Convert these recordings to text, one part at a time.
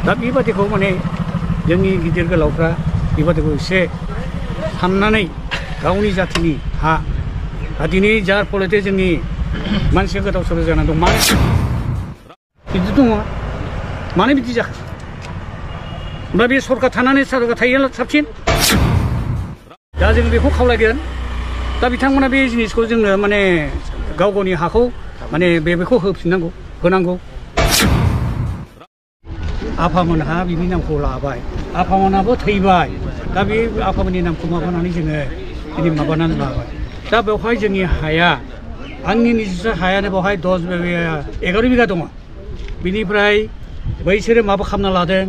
दा बेबादिखौ माने जोंनि गिदिर गोलावफ्रा बेबादिखौ एसे साननानै गावनि जाथिनि हा दिनै जार फलते जोंनि मानसिया गोदाव सोराव जानानै दं मानो बिदि दङ मानो बिदि जाखो ओमफ्राय बे सरकार थानानै सरकार थायोब्ला साबसिन दा जों बेखौ खावलायगोन दा बिथांमोना बे जिनिसखौ जोंनो माने गाव गावनि हाखौ माने बेखौ होफिननांगौ होनांगौ आफामोनहा बिनि नामखौ लाबाय आफामोनाबो थैबाय दा बे आफामोननि नामखौ माबानानै जोङो दिनै माबानानै लाबाय दा बेवहाय जोंनि हाया आंनि निजे हायानो बेवहाय 11 बिगा दङ बिनिफ्राय बैसोरो माबा खालामना लादों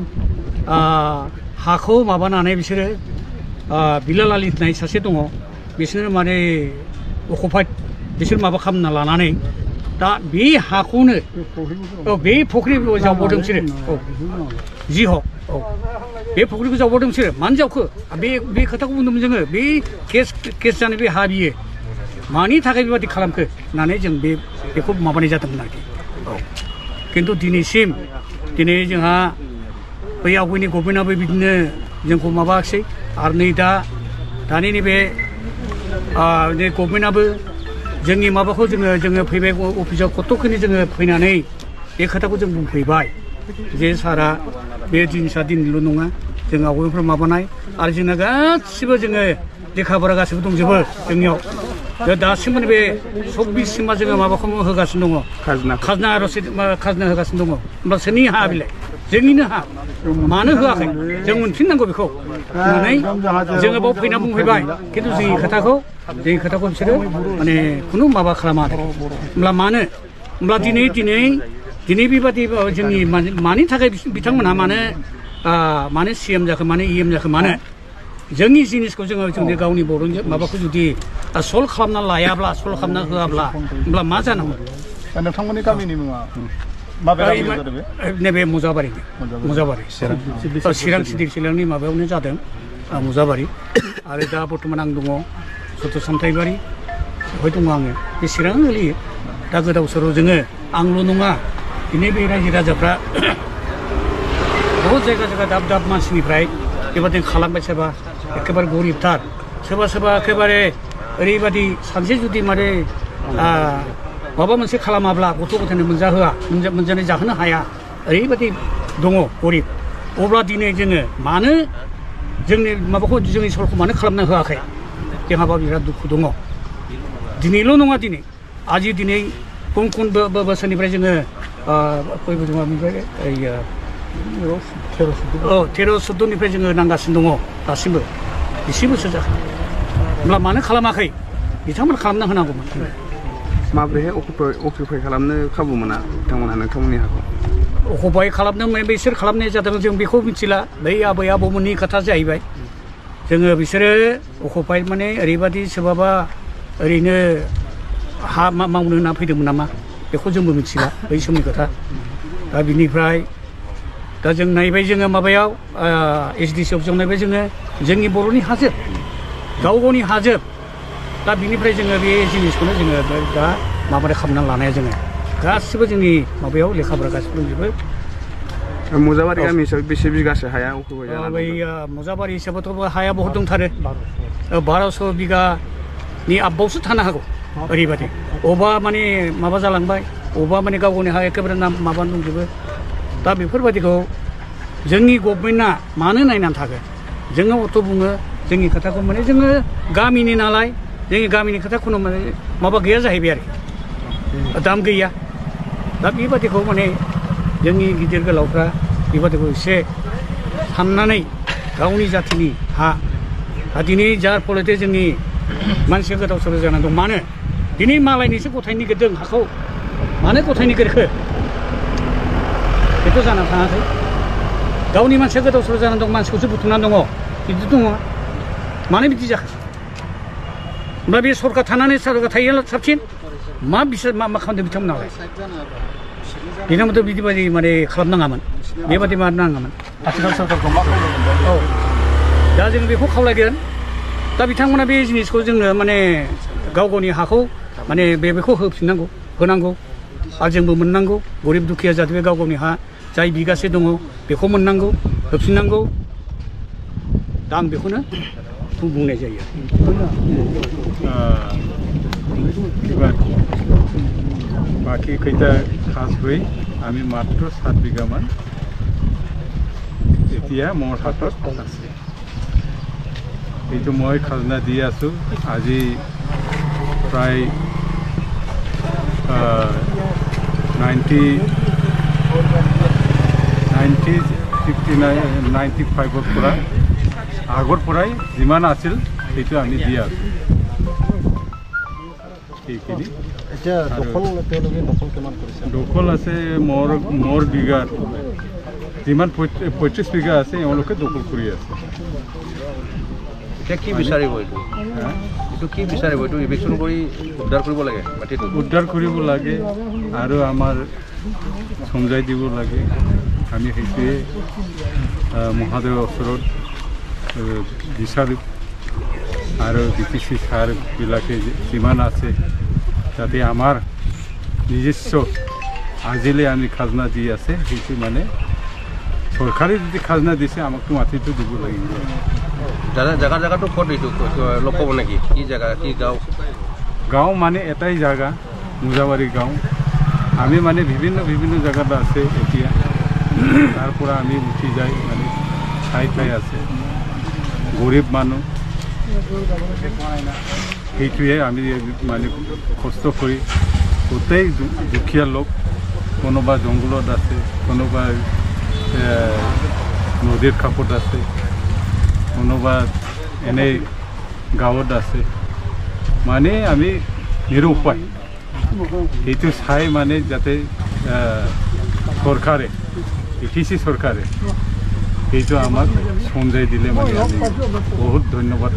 हाखौ माबानानै बिसोरो बिलाल आलि होननाय सासे दङ बिसोरो माने अकुपाइड बिसोर माबा खालामना लानानै दा बे हाखौनो बे फुख्रि जावबावदों बिसोरो जि हक बे फुख्रिखौ जावबावदों बिसोरो मानो जावखो बे खोथाखौ बुंदोंमोन जोङो बे केस जानाय बे हा बियो मानि थाखाय बेबादि खालामखो होननानै जों बेखौ माबानाय जादोंमोन आरोखि खिन्थु दिनैसिम दिनै जोंहा बै आवगायनि गभर्नमेन्टआबो बिदिनो जोंखौ माबायाखिसै आरो नै दानि नैबे गभर्नमेन्टआबो जोंनि माबाखौ जोङो फैबाय अफिसाव कत'खिनि जोङो फैनानै बे खोथाखौ जों बुंफैबाय जे सारा बे जिनिसा दिनैल' नङा जों आवगायनिफ्राय माबानाय आरो जोंना गासिबो जोङो लेखा फरा गासिबो दंजोबो जोंनियाव दासिमबो बे 24सिमा जोङो माबाखौ होगासिनो दङ खाजना रसिद खाजना होगासिनो दङ होमब्ला सोरनि हा बिलाय जोंनिनो हा मानो होआखै जों मोनफिननांगौ बेखौ होननानै जोङो बाव फैना बुंफैबाय खिन्थु जोंनि खोथाखौ बिसोरो माने खुनु माबा खालामा आरो होमब्ला मानो होमब्ला दिनै बेबादि जोंनि मानि थाखाय बिथांमोनहा मानो CM जाखो मानो EM जाखो मानो जोंनि जिनिसखौ जोंनि गावनि बर'नि माबाखौ जुदि सल्भ खालामना लायाब्ला सल्भ खालामना होआब्ला होमब्ला मा जानांगौ नोंथांमोननि गामिनि मुङा नैबे मुजाबारि चिरां चिरांनि माबायावनो जादों मुजाबारि आरो दा बर्थमान आं दङ सथ' सामथाइबारि बेवहाय दङ आङो बे चिरां गोलैयो दा गोदाव सोराव जोङो आंल' नङा दिनै बे रायजो राजाफ्रा बहुद जायगा दाब मानसिनिफ्राय बेबादिनो खालामबाय सोरबा एखेबारे गरिबथार सोरबा एखेबारे ओरैबादि सानसे जुदि माने माबा मोनसे खालामाब्ला गथ' गथायनो मोनजानाय जाहोनो हाया ओरैबादि दङ गरिब अब्ला दिनै जोङो मानो जोंनि माबाखौ जोंनि सलखौ मानो खालामना होआखै जोंहाबा बिराद दुखु दङ दिनैल' नङा दिनै गुबुन बोसोरनिफ्राय जोङो 13-14निफ्राय जोङो नांगासिनो दङ दासिमबो एसे बोसोर जाखो होमब्ला मानो खालामाखै बिथांमोन खालामना होनांगौमोन माब्रैहाय अकुपाइ खालामनो खाबु मोना बिथांमोनहा नोंथांमोननि हाखौ अकुपाइ खालामनो बिसोर खालामनाय जादों जों बेखौ मिथिला बै आबै आबौमोननि खोथा जाहैबाय जोङो बिसोरो अकुपाइ माने ओरैबादि सोरबाबा ओरैनो हा मावनो होनना फैदोंमोन नामा बेखौ जोंबो मिथिला बै समनि खोथा दा बिनिफ्राय दा जों नायबाय जोङो माबायाव SDC अफिसाव नायबाय जोङो जोंनि बर'नि हाजोब गाव गावनि हाजोब दा बिनिफ्राय जोङो बे जिनिसखौनो जोङो दा माबादि खालामनानै लानाया जोङो गासिबो जोंनि माबायाव लेखाफोरा गासिबो दंजोबो मुजाबारि गामि हिसाबै बेसे बिगासो हाया बै मुजाबारि हिसाबैथ' हाया बहुत दंथारो 1200 बिगानि आबबावसो थानो हागौ ओरैबादि अबा माने माबा जालांबाय अबा माने गाव गावनि हा एखेबारे माबा दंजोबो दा बेफोरबादिखौ जोंनि गभर्नमेन्टआ मानो नायनानै थागोन जोङो अथ' बुङो जोंनि खोथाखौ माने जोङो गामिनि नालाय जोंनि गामिनि खोथा खुनु माने माबा गैया जाहैबाय आरो दाम गैया दा बेबादिखौ माने जोंनि गिदिर गोलावफ्रा बेबादिखौ एसे साननानै गावनि जाथिनि हा दिनै जार फलते जोंनि मानसिया गोदाव सोराव जानानै दं मानो दिनै मालायनिसो गथायनो नागिरदों हाखौ मानो गथायनो नागिरखो बेथ' जानानै थाङाखै गावनि मानसिया गोदाव सोराव जानानै दं मानसिखौसो बुथुमनानै दङ बिदि दङ मानो बिदि जाखो ओमफ्राय बे सरकार थानानै सरकार थायोब्ला साबसिन मा खालामदों बिथांमोनालाय बिथांमोनथ' बिदिबादि माने खालामनाङामोन बेबादि मानो नाङामोन आथिखाल सरकारखौ मा खालामदों दा जों बेखौ खावलायगोन दा बिथांमोना बे जिनिसखौ जोंनो माने गाव गावनि हाखौ माने बेखौ होफिननांगौ होनांगौ आरो जोंबो मोननांगौ गरिब दुखिया जाहाथे बे गाव गावनि हा जाय बिगासे दङ बेखौ मोननांगौ होफिननांगौ दा आं बेखौनो बुंनाय जायो बाकी खैटा खास হৈ আমি মাত্ৰ 7 বিঘামান এতিয়া মোৰ হাতত আছে এইটো মই খাজনা দি আছোঁ আজি প্ৰায় 95 পৰা আগৰ পৰাই যিমান আছিল সেইটো আমি দি আছোঁ এইখিনি এতিয়া দখল আছে মোৰ বিঘাত যিমান 35 বিঘা আছে এওঁলোকে দখল কৰি আছে এতিয়া কি বিচাৰিব এইটো কি বিচাৰিব এইটো ইভিকশ্যন কৰি উদ্ধাৰ কৰিব লাগে মাটিটো উদ্ধাৰ কৰিব লাগে আৰু আমাৰ সমজাই দিব লাগে আমি সেইটোৱে মহাদেৱৰ ওচৰত বিচাৰোঁ আৰু DPC ছাৰবিলাকে যিমান আছে যাতে আমাৰ নিজস্ব আজিলৈ আমি খাজনা দি আছে সেইটো মানে চৰকাৰে যদি খাজনা দিছে আমাকতো মাটিটো দিব লাগিব জাগাটো ক'ত এইটো অলপ ক'ব নেকি কি জেগা কি গাঁও মানে এটাই জাগা মুজাবাৰী গাঁও আমি মানে বিভিন্ন জায়গাত আছে এতিয়া তাৰ পৰা আমি উঠি যাই মানে ঠাই আছে গৰীব মানুহ সেইটোৱে আমি মানে কষ্ট কৰি গোটেই দুখীয়া লোক কোনোবা জংঘলত আছে কোনোবা নদীৰ কাষত আছে কোনোবা এনেই গাঁৱত আছে মানে আমি নিৰুপায় এইটো চাই মানে যাতে চৰকাৰে DPC চৰকাৰে সেইটো আমাক সমজাই দিলে মানে আমি বহুত ধন্যবাদ